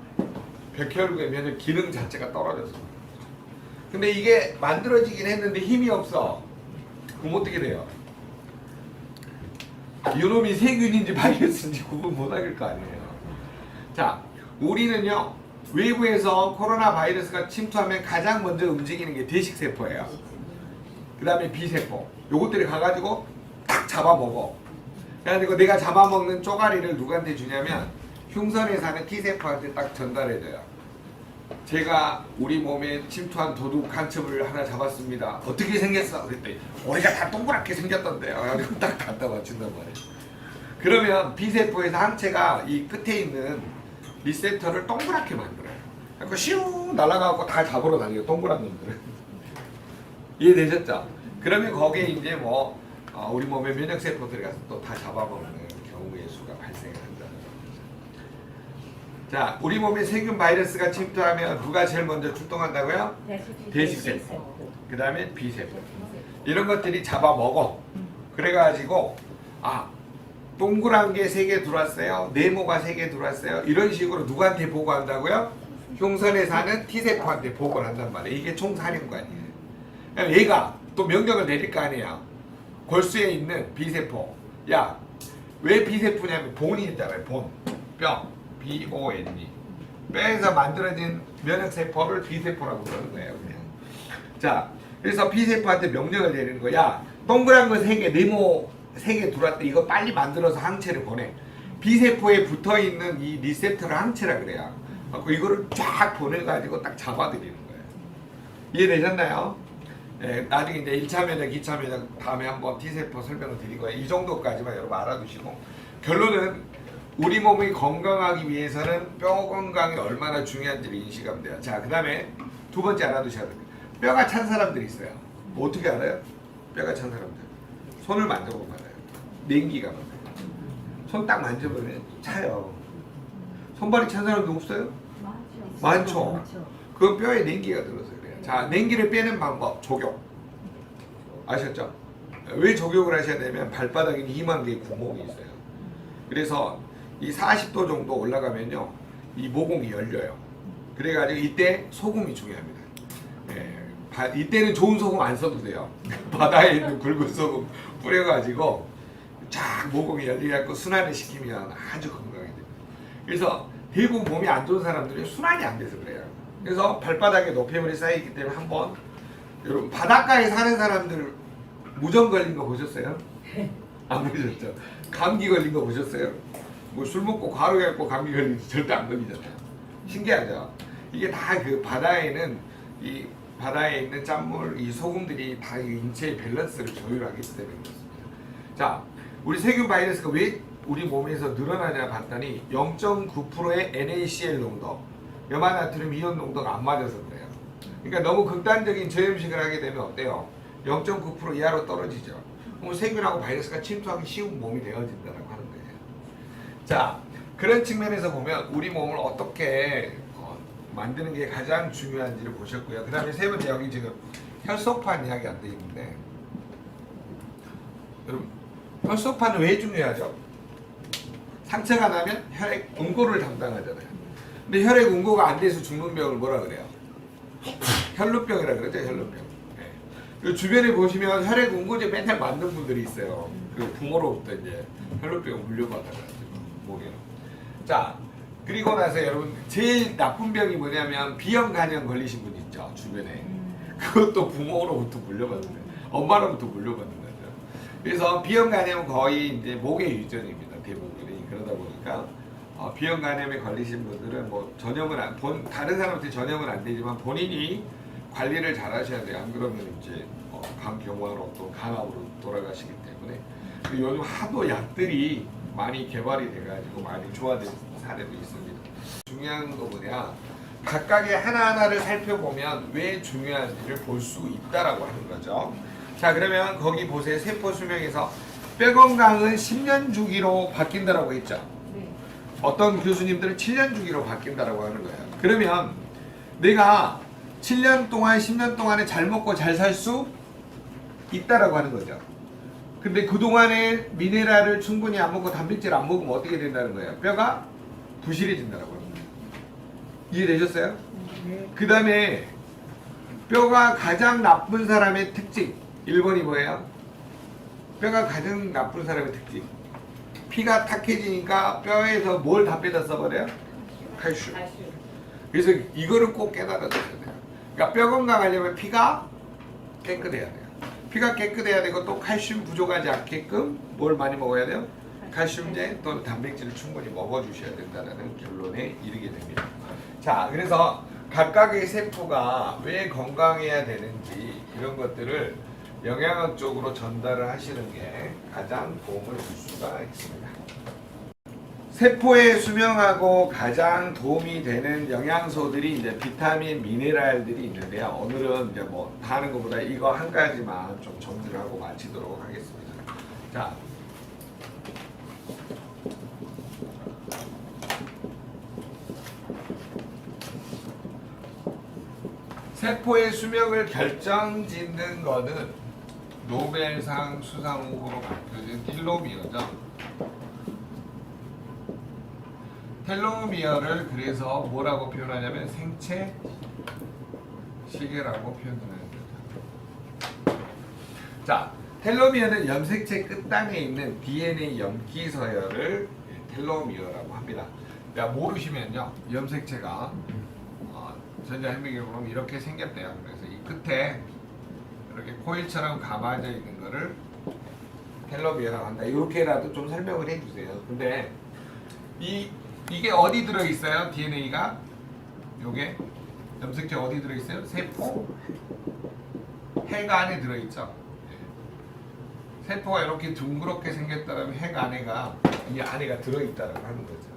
백혈구의 면역 기능 자체가 떨어져서. 근데 이게 만들어지긴 했는데 힘이 없어. 그럼 어떻게 돼요? 이놈이 세균인지 바이러스인지 구분 못할 거 아니에요. 자, 우리는요 외부에서 코로나 바이러스가 침투하면 가장 먼저 움직이는 게 대식세포예요. 그 다음에 B세포. 요것들이 가가지고 딱 잡아먹어. 그래가지고 내가 잡아먹는 쪼가리를 누구한테 주냐면 흉선에 사는 T세포한테 딱 전달해줘요. 제가 우리 몸에 침투한 도둑 간첩을 하나 잡았습니다. 어떻게 생겼어? 그랬더니 우리가 다 동그랗게 생겼던데요. 그래서 딱 갖다 맞춘단 말이에요. 그러면 B세포에서 항체가 이 끝에 있는 리셉터를 동그랗게 만들어요. 그러니까 슈 날아가고 다 잡으러 다녀요. 동그란 놈들을. 이해되셨죠? 그러면 거기에 이제 우리 몸의 면역세포들이 가서 또 다 잡아먹는 경우의 수가 발생한다. 자, 우리 몸에 세균 바이러스가 침투하면 누가 제일 먼저 출동한다고요? 대식세포. 그 다음에 B세포. 이런 것들이 잡아먹어. 그래가지고 동그란 게 3개 들어왔어요. 네모가 3개 들어왔어요. 이런 식으로 누구한테 보고한다고요? 흉선에 사는 T세포한테 보고를 한단 말이에요. 이게 총사령관이에요. 그럼 얘가 또 명령을 내릴 거 아니에요. 골수에 있는 B세포. 야, 왜 B세포냐면 본이 있잖아요. 본. 뼈. B-O-N-E. 뼈에서 만들어진 면역세포를 B세포라고 부르는 거예요. 그냥. 자, 그래서 B세포한테 명령을 내리는 거야. 동그란 거 3개, 네모 3개 들어왔대. 이거 빨리 만들어서 항체를 보내. B세포에 붙어있는 이 리셉터를 항체라 그래요. 이거를 쫙 보내가지고 딱 잡아들이는 거예요. 이해되셨나요? 네, 나중에 이제 1차 면역, 2차 면역 다음에 한번 T세포 설명을 드릴 거예요. 이 정도까지만 여러분 알아두시고 결론은 우리 몸이 건강하기 위해서는 뼈 건강이 얼마나 중요한지를 인식하면 돼요. 자, 그 다음에 두 번째 알아두셔야 됩니다. 뼈가 찬 사람들이 있어요. 뭐 어떻게 알아요? 뼈가 찬 사람들. 손을 만져보면 알아요. 냉기가 많아요. 손 딱 만져보면 차요. 손발이 찬 사람도 없어요? 많죠. 그건 뼈에 냉기가 들어서 그래요. 자, 냉기를 빼는 방법, 족욕. 아셨죠? 왜 족욕을 하셔야 되냐면 발바닥에 2만 개의 구멍이 있어요. 그래서 이 40도 정도 올라가면요, 이 모공이 열려요. 그래가지고 이때 소금이 중요합니다. 이때는 좋은 소금 안 써도 돼요. 바다에 있는 굵은 소금 뿌려가지고 쫙 모공이 열리갖고 순환을 시키면 아주 건강해 됩니다. 그래서 대부분 몸이 안 좋은 사람들이 순환이 안 돼서 그래요. 그래서 발바닥에 노폐물이 쌓여있기 때문에 한번 여러분 바닷가에 사는 사람들 무정 걸린 거 보셨어요? 안 보셨죠? 감기 걸린 거 보셨어요? 뭐 술 먹고 과로해갖고 감기 걸리지 절대 안 걸리잖아요. 신기하죠? 이게 다 그 바다에는 이 바다에 있는 짠물, 이 소금들이 다 이 인체의 밸런스를 조율하기 때문에 그렇습니다. 자, 우리 세균 바이러스가 왜 우리 몸에서 늘어나냐 봤더니 0.9%의 NaCl 농도, 염화나트륨 이온 농도가 안 맞아서 그래요. 그러니까 너무 극단적인 저염식을 하게 되면 어때요? 0.9% 이하로 떨어지죠. 그럼 세균하고 바이러스가 침투하기 쉬운 몸이 되어진다고 하는 거예요. 자, 그런 측면에서 보면 우리 몸을 어떻게 만드는 게 가장 중요한지를 보셨고요. 그 다음에 세 번째, 여기 지금 혈소판 이야기 안 돼 있는데, 여러분 혈소판은 왜 중요하죠? 상처가 나면 혈액 응고를 담당하잖아요. 근데 혈액 응고가 안 돼서 죽는 병을 뭐라 그래요? 혈루병이라 그러죠. 혈루병. 네. 그 주변에 보시면 혈액 응고제 맨날 만든 분들이 있어요. 그 부모로부터 이제 혈루병 물려받아가지고 목에. 자, 그리고 나서 여러분 제일 나쁜 병이 뭐냐면 비형 간염 걸리신 분 있죠, 주변에. 그것도 부모로부터 물려받는 거예요. 엄마로부터 물려받는 거죠. 그래서 비형 간염은 거의 이제 목의 유전입니다, 대부분이. 그러다 보니까 비형 간염에 걸리신 분들은 뭐 전염은 다른 사람한테 전염은 안 되지만 본인이 관리를 잘 하셔야 돼요. 안 그러면 이제 간경화로 또 간암으로 돌아가시기 때문에. 그리고 요즘 하도 약들이 많이 개발이 돼가지고 많이 좋아진 사례도 있습니다. 중요한 거 뭐냐, 각각의 하나하나를 살펴보면 왜 중요한지를 볼 수 있다라고 하는 거죠. 자, 그러면 거기 보세요. 세포 수명에서 뼈 건강은 10년 주기로 바뀐다라고 했죠. 네. 어떤 교수님들은 7년 주기로 바뀐다라고 하는 거예요. 그러면 내가 7년 동안 10년 동안에 잘 먹고 잘 살 수 있다라고 하는 거죠. 근데 그동안에 미네랄을 충분히 안 먹고 단백질 안 먹으면 어떻게 된다는 거예요? 뼈가 부실해진다라고 합니다. 이해되셨어요? 네. 그 다음에 뼈가 가장 나쁜 사람의 특징 1번이 뭐예요? 뼈가 가장 나쁜 사람의 특징, 피가 탁해지니까 뼈에서 뭘 다 빼다 써버려요? 칼슘. 그래서 이거를 꼭 깨달아줘야 돼요. 그러니까 뼈 건강하려면 피가 깨끗해야 돼요. 피가 깨끗해야 되고 또 칼슘 부족하지 않게끔 뭘 많이 먹어야 돼요? 칼슘제 또는 단백질을 충분히 먹어주셔야 된다는 결론에 이르게 됩니다. 자, 그래서 각각의 세포가 왜 건강해야 되는지 이런 것들을 영양학적으로 전달을 하시는 게 가장 도움을 줄 수가 있습니다. 세포의 수명하고 가장 도움이 되는 영양소들이 이제 비타민, 미네랄들이 있는데요. 오늘은 이제 뭐 다 하는 것보다 이거 한 가지만 좀 정리를 하고 마치도록 하겠습니다. 자, 세포의 수명을 결정짓는 거는 노벨상 수상 후보로 밝혀진 텔로미어죠. 텔로미어를 그래서 뭐라고 표현하냐면 생체 시계라고 표현하는 거죠. 자, 텔로미어는 염색체 끝단에 있는 DNA 염기 서열을 텔로미어라고 합니다. 그러니까 모르시면요, 염색체가 전자현미경으로 이렇게 생겼대요. 그래서 이 끝에 이렇게 코일처럼 감아져 있는 거를 텔로미어라고 한다. 이렇게라도 좀 설명을 해주세요. 근데 이게 어디 들어있어요? DNA가 요게 염색체 어디 들어있어요? 세포 핵 안에 들어있죠. 세포가 이렇게 둥그렇게 생겼다면 핵 안에가 이 안에가 들어있다고 하는 거죠.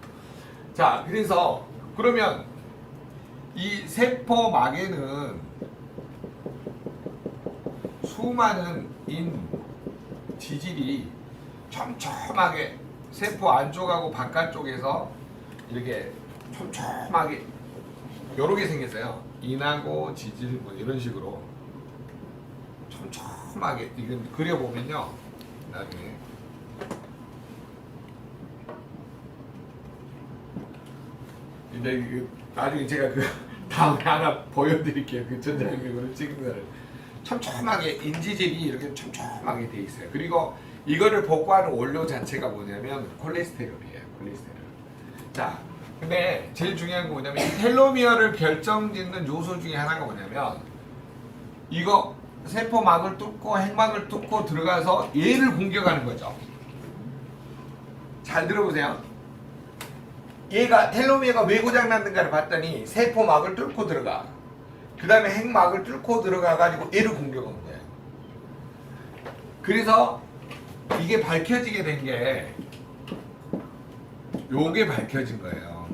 자, 그래서 그러면 이 세포막에는 수많은 지질이 촘촘하게 세포 안쪽하고 바깥쪽에서 이렇게 촘촘하게 요렇게 생겼어요. 인하고 지질 뭐 이런 식으로 촘촘하게 이건 그려보면요, 나중에 이제 나중에 제가 그 다음에 하나 보여드릴게요. 그 전자현미경으로 찍은 거를 촘촘하게 인지질이 이렇게 촘촘하게 돼 있어요. 그리고 이거를 복구하는 원료 자체가 뭐냐면 콜레스테롤이에요. 콜레스테롤. 자, 근데 제일 중요한 거 뭐냐면 이 텔로미어를 결정짓는 요소 중에 하나가 뭐냐면 이거 세포막을 뚫고 핵막을 뚫고 들어가서 얘를 공격하는 거죠. 잘 들어보세요. 얘가 텔로미어가 왜 고장났는가를 봤더니 세포막을 뚫고 들어가. 그 다음에 핵막을 뚫고 들어가가지고 얘를 공격한 거예요. 그래서 이게 밝혀지게 된 게 요게 밝혀진 거예요.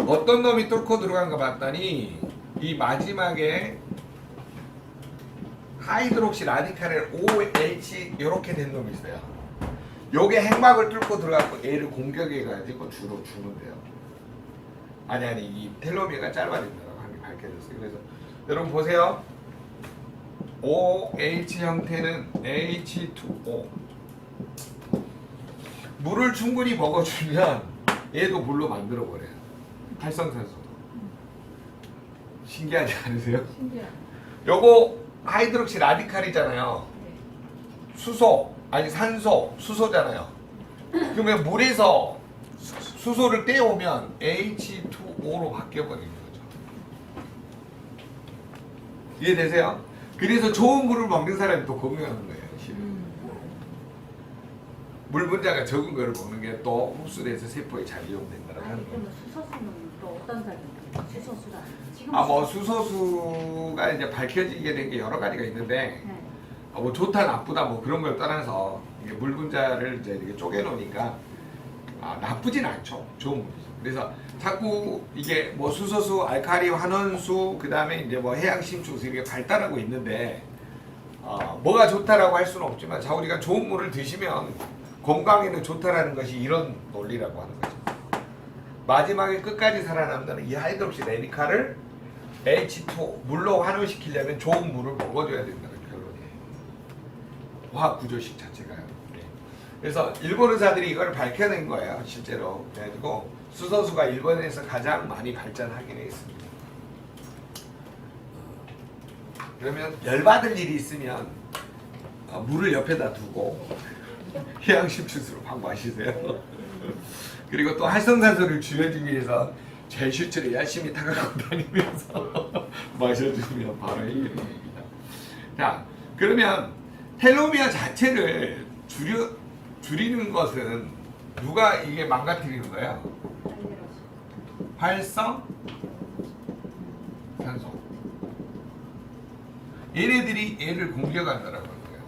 어떤 놈이 뚫고 들어간 거 봤더니 이 마지막에 하이드록시 라디칼을 OH 이렇게 된 놈이 있어요. 요게 핵막을 뚫고 들어가고 얘를 공격해가지고 주로 죽는데요. 아니 이 텔로미어가 짧아진다고 한 게 밝혀졌어요. 그래서 여러분 보세요. OH 형태는 H2O. 물을 충분히 먹어주면 얘도 물로 만들어버려요. 활성산소도. 신기하지 않으세요? 신기하네. 요거 하이드록시 라디칼이잖아요. 네. 수소, 아니 산소, 수소잖아요. 그러면 물에서 수소를 떼오면 H2O로 바뀌어버리는 거죠. 이해되세요? 그래서 좋은 물을 먹는 사람이 또 건강한 거예요. 실은. 물 분자가 적은 거를 먹는 게 또 흡수돼서 세포에 잘 이용된다는 아니 거예요. 그러면 수소수는 또 어떤 살인가요? 수소수라. 지금 뭐 수소수가 이제 밝혀지게 된 게 여러 가지가 있는데 네. 뭐 좋다 나쁘다 뭐 그런 걸 떠나서 이게 물 분자를 이제 이렇게 쪼개놓으니까 나쁘진 않죠. 좋은 물이죠. 그래서 자꾸 이게 뭐 수소수, 알카리, 환원수, 그 다음에 이제 뭐 해양심초수 이렇게 발달하고 있는데 뭐가 좋다라고 할 수는 없지만 자 우리가 좋은 물을 드시면 건강에는 좋다라는 것이 이런 논리라고 하는 거죠. 마지막에 끝까지 살아남는 이 하이드록시 레디칼을 H2O 물로 환원시키려면 좋은 물을 먹어줘야 된다는 결론이에요. 화학 구조식 자체가요. 네. 그래서 일본 의사들이 이걸 밝혀낸 거예요. 실제로. 그래가지고 수소수가 일본에서 가장 많이 발전하긴 했습니다. 그러면 열받을 일이 있으면 물을 옆에다 두고 해양심초수로 막 마시세요. 그리고 또 활성산소를 줄여주기 위해서 제슈츠를 열심히 타갖고 다니면서 마셔주면 바로 해결됩니다. 자, 그러면 텔로미어 자체를 줄이는 것은 누가 이게 망가뜨리는 거예요? 활성산소. 얘네들이 얘를 공격한다라고 하는 거예요.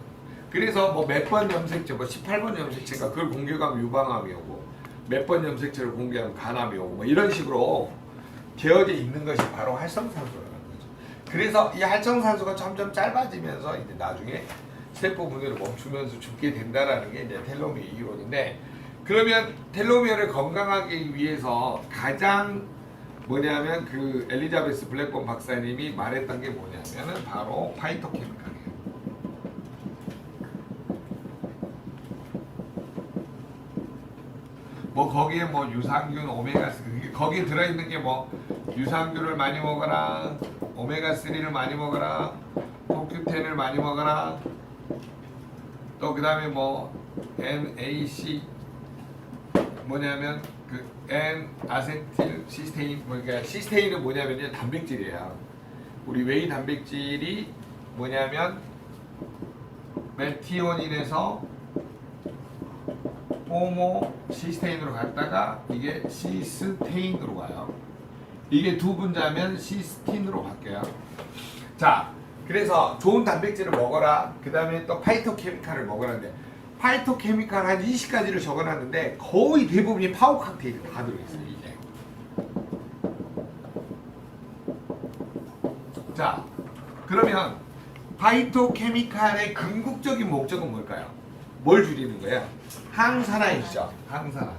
그래서 뭐 몇 번 염색체, 뭐 18번 염색체가 그걸 공격하면 유방암이 오고 몇 번 염색체를 공개하면 간암이 오고 뭐 이런 식으로 되어져 있는 것이 바로 활성산소라는 거죠. 그래서 이 활성산소가 점점 짧아지면서 이제 나중에 세포 분해를 멈추면서 죽게 된다라는 게 이제 텔로미어 이론인데 그러면 텔로미어를 건강하기 위해서 가장 뭐냐면 그 엘리자베스 블랙본 박사님이 말했던 게 뭐냐면은 바로 파이토케미칼이에요. 뭐 거기에 뭐 유산균, 오메가3 거기에 들어있는 게 뭐 유산균을 많이 먹어라, 오메가3를 많이 먹어라, 코큐텐을 많이 먹어라, 또 그 다음에 뭐 NAC 뭐냐면 그 N-아세틸 시스테인 그러니까 시스테인은 뭐냐면요 단백질이에요. 우리 웨이 단백질이 뭐냐면 메티오닌에서 호모시스테인으로 갔다가 이게 시스테인으로 가요. 이게 두 분자면 시스틴으로 바뀌어요. 자, 그래서 좋은 단백질을 먹어라. 그 다음에 또 파이토케미칼을 먹으라는데 파이토케미칼 한 20가지를 적어놨는데 거의 대부분이 파워 칵테일이 다 들어있어요. 이게. 자, 그러면 파이토케미칼의 궁극적인 목적은 뭘까요? 뭘 줄이는 거예요? 항산화이죠. 항산화.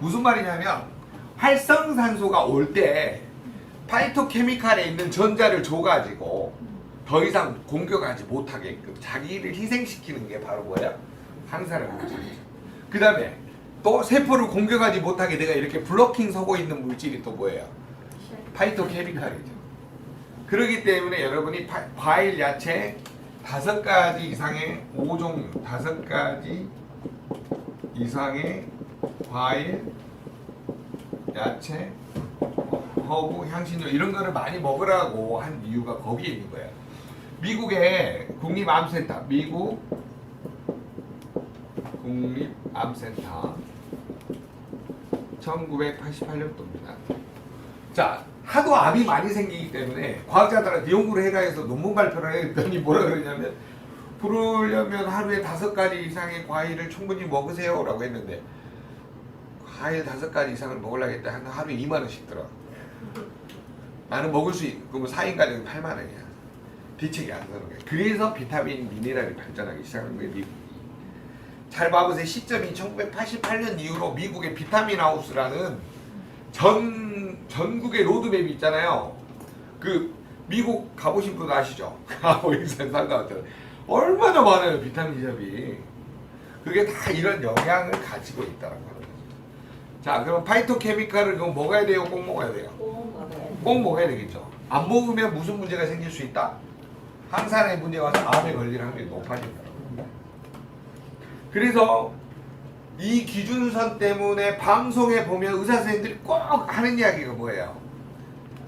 무슨 말이냐면 활성산소가 올 때 파이토케미칼에 있는 전자를 줘가지고 더 이상 공격하지 못하게끔 자기를 희생시키는 게 바로 뭐야? 항산화 물질이죠. 그 다음에 또 세포를 공격하지 못하게 내가 이렇게 블로킹 서고 있는 물질이 또 뭐예요? 파이토케미칼이죠. 그렇기 때문에 여러분이 과일, 야채 5가지 이상의 5종류, 5가지 이상의 과일, 야채, 허브, 향신료 이런 거를 많이 먹으라고 한 이유가 거기에 있는 거예요. 미국의 국립암센터, 미국 국립암센터 1988년도입니다. 자, 하도 암이 많이 생기기 때문에 과학자들한테 연구를 해라 해서 논문 발표를 했더니 뭐라 그러냐면 부르려면 하루에 5가지 이상의 과일을 충분히 먹으세요 라고 했는데 과일 5가지 이상을 먹으려고 했다 하루에 2만 원씩 들어. 나는 먹을 수 있고 그러면 4인 가족이 8만 원이야. 비책이 안 서는 거예요. 그래서 비타민, 미네랄이 발전하기 시작한 거예요. 미국이. 잘 봐보세요. 시점이 1988년 이후로 미국의 비타민 하우스라는 전국의 로드맵이 있잖아요. 그 미국 가보신 분 아시죠? 인천 살다 왔잖아요. 얼마나 많아요 비타민 샵이. 그게 다 이런 영향을 가지고 있다는 거예요. 자, 그럼 파이토케미칼을 그럼 먹어야 돼요? 꼭 먹어야 돼요? 꼭 먹어야 되겠죠. 안 먹으면 무슨 문제가 생길 수 있다? 항산화의 문제가 와서 암에 걸릴 확률이 높아진다고. 그래서 이 기준선 때문에 방송에 보면 의사 선생님들이 꼭 하는 이야기가 뭐예요?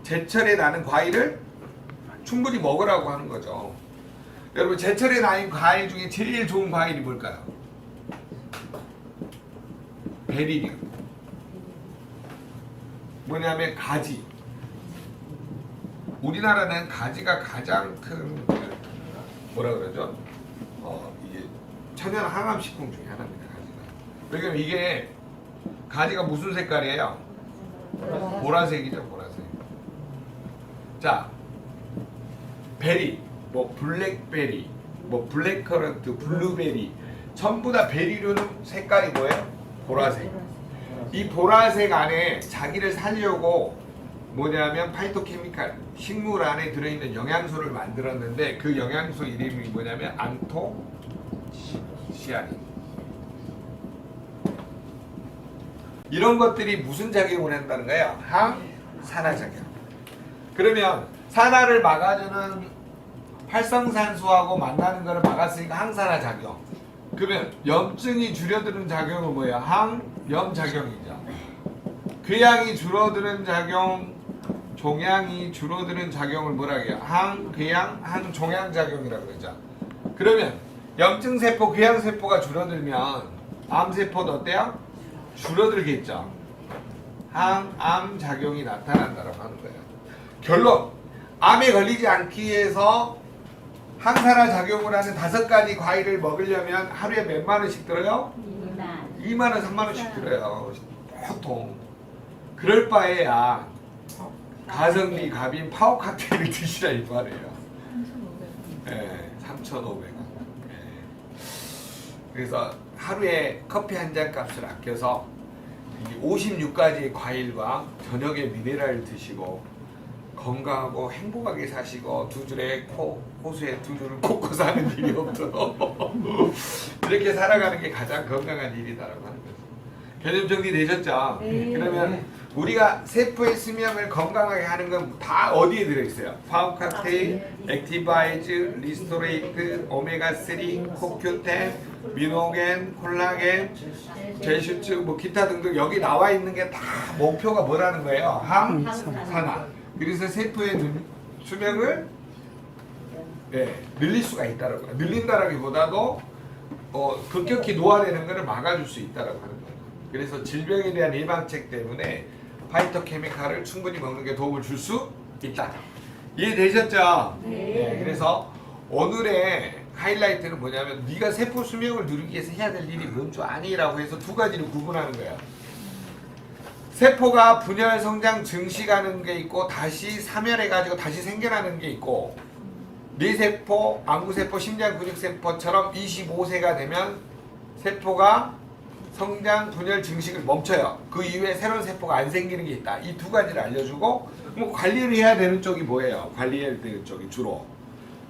제철에 나는 과일을 충분히 먹으라고 하는 거죠. 여러분, 제철에 나는 과일 중에 제일 좋은 과일이 뭘까요? 베리류. 뭐냐면 가지. 우리나라는 가지가 가장 큰 뭐라 그러죠? 이게 천연 항암 식품 중에 하나입니다. 가지가. 왜냐면 이게 가지가 무슨 색깔이에요? 보라색이죠, 보라색. 자, 베리, 뭐 블랙베리, 뭐 블랙커런트, 블루베리, 전부 다 베리류는 색깔이 뭐예요? 보라색. 이 보라색 안에 자기를 살려고 뭐냐면 파이토케미칼, 식물 안에 들어있는 영양소를 만들었는데 그 영양소 이름이 뭐냐면 안토시아닌. 이런 것들이 무슨 작용을 한다는 거예요? 항산화작용. 그러면 산화를 막아주는 활성산소하고 만나는 것을 막았으니까 항산화작용. 그러면 염증이 줄어드는 작용은 뭐예요? 항염작용이죠. 궤양이 줄어드는 작용, 종양이 줄어드는 작용을 뭐라 해요? 항궤양, 항종양작용이라고 그러죠. 그러면 염증세포, 궤양세포가 줄어들면 암세포도 어때요? 줄어들겠죠. 항암작용이 나타난다고 하는 거예요. 결론, 암에 걸리지 않기 위해서 항산화 작용을 하는 5가지 과일을 먹으려면 하루에 몇만 원씩 들어요? 2만 원, 3만 원씩 들어요. 보통. 그럴 바에야 가성비 갑인 파워 칵테일을 드시라 이 말이에요. 3,500원. 그래서 하루에 커피 한 잔 값을 아껴서 56가지의 과일과 저녁에 미네랄을 드시고 건강하고 행복하게 사시고 두 줄에 호수에 두 줄을 꽂고 사는 일이 없도록 이렇게 살아가는 게 가장 건강한 일이다라고 하는 거죠. 개념 정리되셨죠? 네. 그러면 우리가 세포의 수명을 건강하게 하는 건 다 어디에 들어있어요? 파워카테인, 액티바이즈, 리스토레이트, 오메가3, 코큐텐, 미노겐, 콜라겐, 제슈츠, 뭐 기타 등등 여기 나와 있는 게 다 목표가 뭐라는 거예요? 항산화. 그래서 세포의 수명을 늘릴 수가 있다는 거예요. 늘린다라기보다도 급격히 노화되는 것을 막아줄 수 있다는 거예요. 그래서 질병에 대한 예방책 때문에 파이토케미칼을 충분히 먹는 게 도움을 줄 수 있다. 이해되셨죠? 네. 그래서 오늘의 하이라이트는 뭐냐면 네가 세포 수명을 누리기 위해서 해야 될 일이 뭔 줄 아니? 라고 해서 2가지를 구분하는 거예요. 세포가 분열, 성장, 증식하는 게 있고 다시 사멸해가지고 다시 생겨나는 게 있고 뇌세포, 안구세포, 심장, 근육세포처럼 25세가 되면 세포가 성장, 분열, 증식을 멈춰요. 그 이후에 새로운 세포가 안 생기는 게 있다. 이 2가지를 알려주고 뭐 관리를 해야 되는 쪽이 뭐예요? 관리해야 되는 쪽이 주로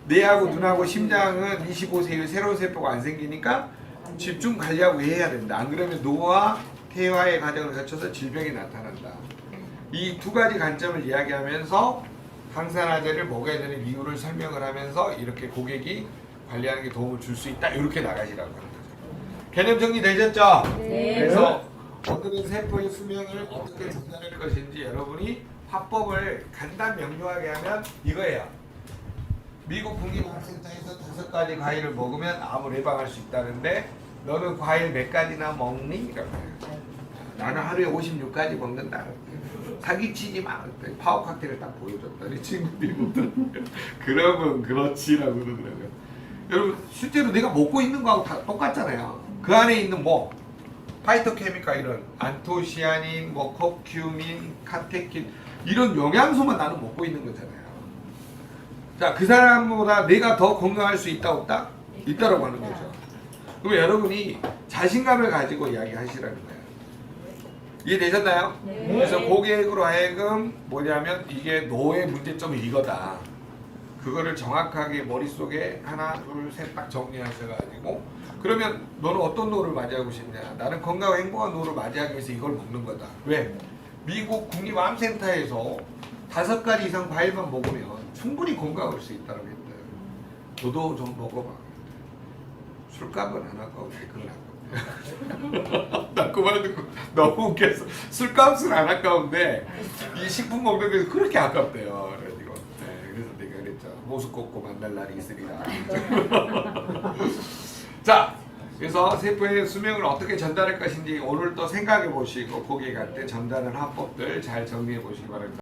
뇌하고 눈하고 심장은 25세 이후에 새로운 세포가 안 생기니까 집중 관리하고 해야 된다. 안 그러면 노화, 퇴화의 과정을 거쳐서 질병이 나타난다. 이 2가지 관점을 이야기하면서 항산화제를 먹어야 되는 이유를 설명을 하면서 이렇게 고객이 관리하는 게 도움을 줄 수 있다. 이렇게 나가시라고 하는 거죠. 개념 정리되셨죠? 네. 그래서 오늘은 세포의 수명을 어떻게 조절할 것인지 여러분이 화법을 간단 명료하게 하면 이거예요. 미국 국립학센터에서 5가지 과일을 먹으면 암을 예방할 수 있다는데 너는 과일 몇 가지나 먹니? 이라고 해요. 나는 하루에 56까지 먹는다. 사기치지 마. 파워 칵테일을 딱 보여줬더니 친구들이 먹더라고요. 그러면 그렇지라고 그러더라고요. 여러분 실제로 내가 먹고 있는 거하고 다 똑같잖아요. 그 안에 있는 뭐 파이토케미칼 이런 안토시아닌, 뭐 커큐민, 카테킨 이런 영양소만 나는 먹고 있는 거잖아요. 자, 그 사람보다 내가 더 건강할 수 있다 없다? 있다라고 하는 거죠. 그럼 여러분이 자신감을 가지고 이야기하시라는 거예요. 이해되셨나요? 네. 그래서 고객으로 하여금 뭐냐면 이게 너의 문제점이 이거다. 그거를 정확하게 머릿속에 하나 둘 셋 딱 정리하셔가지고 그러면 너는 어떤 노를 맞이하고 싶냐? 나는 건강하고 행복한 노를 맞이하기 위해서 이걸 먹는 거다. 왜? 미국 국립암센터에서 5가지 이상 과일만 먹으면 충분히 건강할 수 있다고 했대요. 너도 좀 먹어봐. 술값은 안 아까운데 그건 아까운데. 나 그 말 듣고 너무 웃겼어. 술값은 안 아까운데 이 식품 먹는 게 그렇게 아깝대요. 그래가지고 네, 그래서 내가 그랬죠. 모습 꺾고 만날 날이 있으리라. 자, 그래서 세포의 수명을 어떻게 전달할 것인지 오늘 또 생각해 보시고 고객한테 전달하는 화법들 잘 정리해 보시기 바랍니다.